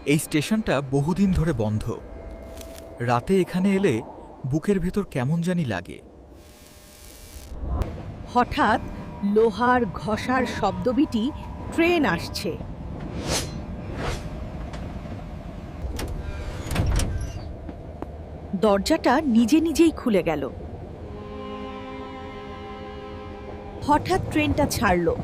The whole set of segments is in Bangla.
এই স্টেশনটা বহুদিন ধরে বন্ধ। রাতে এখানে এলে বুকের ভেতর কেমন জানি লাগে। হঠাৎ লোহার ঘষার শব্দবিটি ট্রেন আসছে। দরজাটা নিজে নিজেই খুলে গেল। হঠাৎ ট্রেনটা ছাড়ল।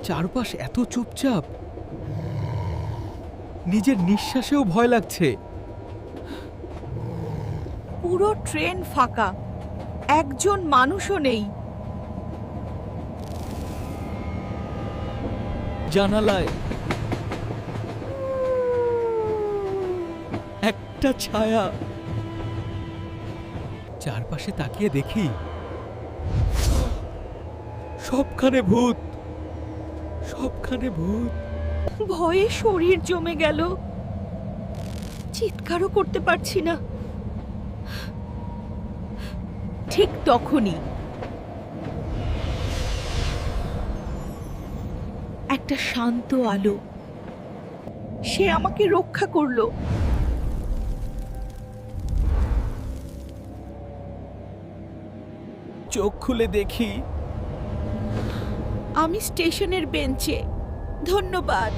চারপাশ এত চুপচাপ, নিজের নিঃশ্বাসেও ভয় লাগছে। পুরো ট্রেন ফাঁকা, একজন মানুষও নেই। জানালায় একটা ছায়া। চারপাশে তাকিয়ে দেখি সবখানে ভূত, সবখানে ভূত। ভয়ে শরীর জমে গেল, চিৎকারও করতে পারছি না। ঠিক তখনই একটা শান্ত আলো, সে আমাকে রক্ষা করলো। চোখ খুলে দেখি আমি স্টেশনের বেঞ্চে। ধন্যবাদ।